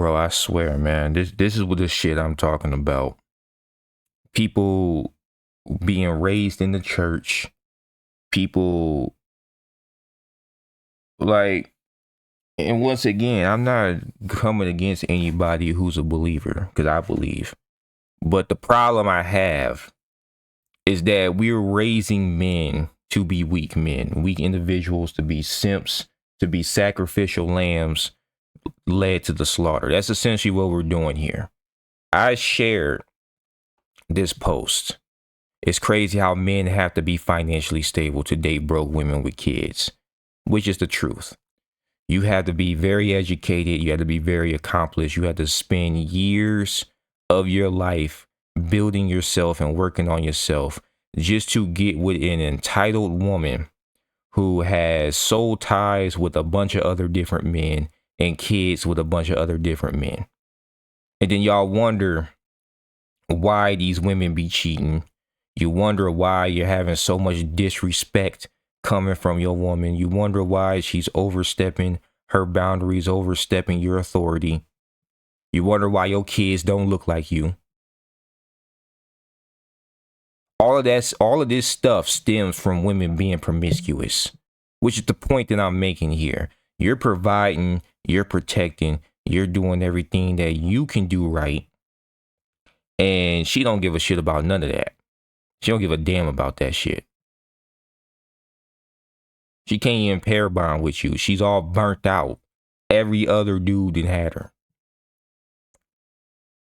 Bro, I swear, man, this is what the shit I'm talking about. People being raised in the church, people like, and once again, I'm not coming against anybody who's a believer, because I believe. But the problem I have is that we're raising men to be weak men, weak individuals, to be simps, to be sacrificial lambs led to the slaughter. That's essentially what we're doing here. I shared this post. It's crazy how men have to be financially stable to date broke women with kids, which is the truth. You have to be very educated. You have to be very accomplished. You have to spend years of your life building yourself and working on yourself just to get with an entitled woman who has soul ties with a bunch of other different men and kids with a bunch of other different men. And then y'all wonder why these women be cheating. You wonder why you're having so much disrespect coming from your woman. You wonder why she's overstepping her boundaries, overstepping your authority. You wonder why your kids don't look like you. All of this stuff stems from women being promiscuous, which is the point that I'm making here. You're providing, you're protecting, you're doing everything that you can do right. And she don't give a shit about none of that. She don't give a damn about that shit. She can't even pair bond with you. She's all burnt out. Every other dude that had her.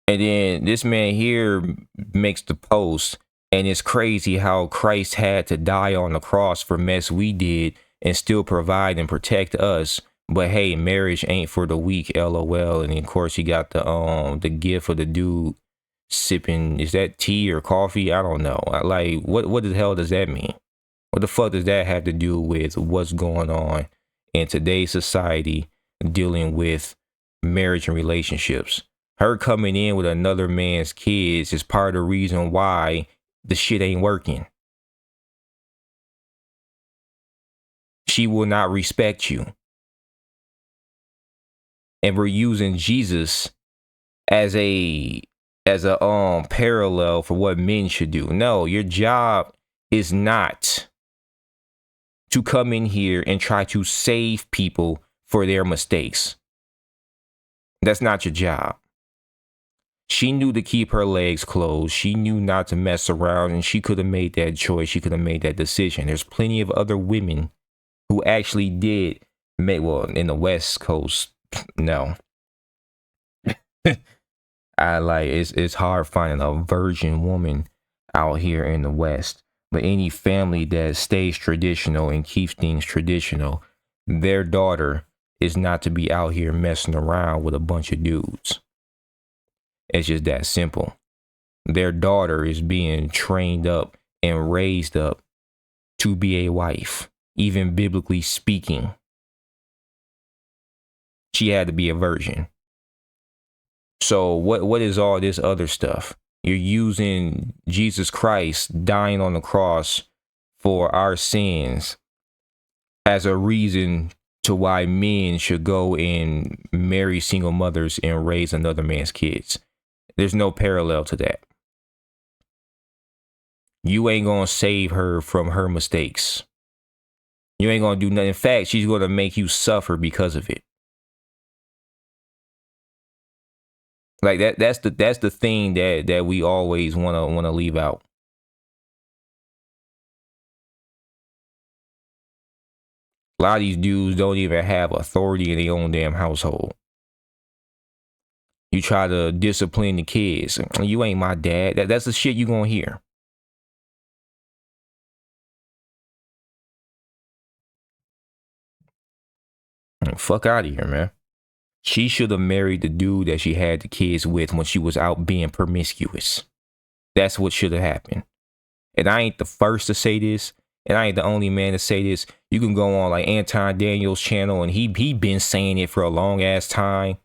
And then this man here makes the post, and it's crazy how Christ had to die on the cross for mess we did and still provide and protect us. But hey, marriage ain't for the weak, LOL. And of course he got the gif of the dude sipping, is that tea or coffee? I don't know. Like, what the hell does that mean? What the fuck does that have to do with what's going on in today's society dealing with marriage and relationships? Her coming in with another man's kids is part of the reason why the shit ain't working. She will not respect you. And we're using Jesus as a parallel for what men should do. No, your job is not to come in here and try to save people for their mistakes. That's not your job. She knew to keep her legs closed. She knew not to mess around, and she could have made that choice. She could have made that decision. There's plenty of other women who actually did make, well, in the West Coast, no. It's hard finding a virgin woman out here in the West. But any family that stays traditional and keeps things traditional, their daughter is not to be out here messing around with a bunch of dudes. It's just that simple. Their daughter is being trained up and raised up to be a wife, even biblically speaking. She had to be a virgin. So what is all this other stuff? You're using Jesus Christ dying on the cross for our sins as a reason to why men should go and marry single mothers and raise another man's kids. There's no parallel to that. You ain't gonna save her from her mistakes. You ain't gonna do nothing. In fact, she's gonna make you suffer because of it. Like that's the thing that we always wanna leave out. A lot of these dudes don't even have authority in their own damn household. You try to discipline the kids. You ain't my dad. That's the shit you gonna hear. Fuck out of here, man. She should have married the dude that she had the kids with when she was out being promiscuous. That's what should have happened. And I ain't the first to say this, and I ain't the only man to say this. You can go on like Anton Daniels' channel, and he been saying it for a long ass time.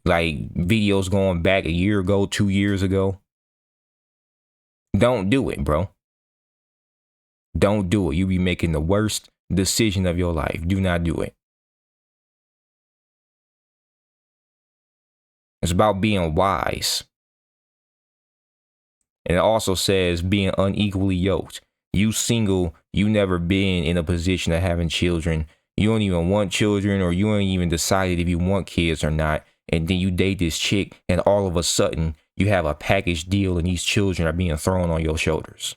Like videos going back a year ago, 2 years ago. Don't do it, bro. Don't do it. You be making the worst decision of your life. Do not do it. It's about being wise. And it also says being unequally yoked. You single, you never been in a position of having children. You don't even want children, or you ain't even decided if you want kids or not. And then you date this chick, and all of a sudden you have a package deal, and these children are being thrown on your shoulders.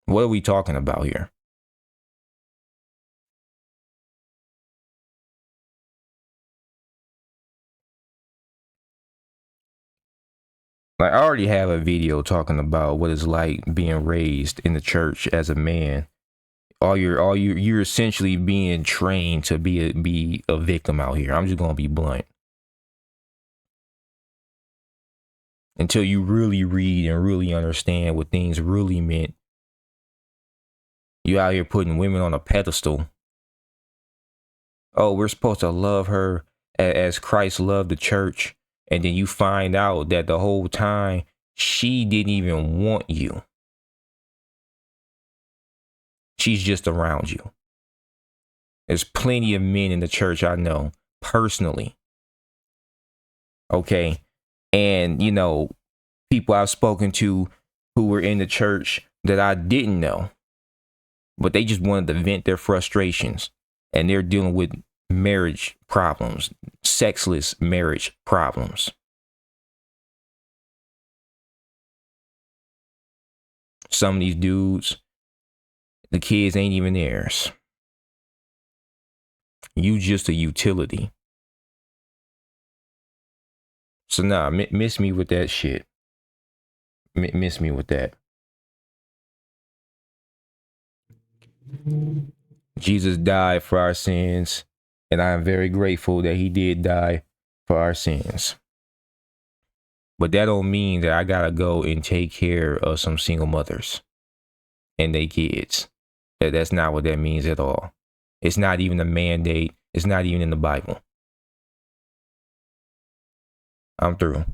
What are we talking about here? Like, I already have a video talking about what it's like being raised in the church as a man. You're essentially being trained to be a victim out here. I'm just gonna be blunt. Until you really read and really understand what things really meant. You out here putting women on a pedestal. Oh, we're supposed to love her as Christ loved the church. And then you find out that the whole time she didn't even want you. She's just around you. There's plenty of men in the church I know personally. Okay. And, you know, people I've spoken to who were in the church that I didn't know, but they just wanted to vent their frustrations, and they're dealing with marriage problems, sexless marriage problems. Some of these dudes, the kids ain't even theirs. You just a utility. So nah, miss me with that shit. Miss me with that. Jesus died for our sins, and I am very grateful that he did die for our sins. But that don't mean that I gotta go and take care of some single mothers and their kids. That's not what that means at all. It's not even a mandate. It's not even in the Bible. I'm through.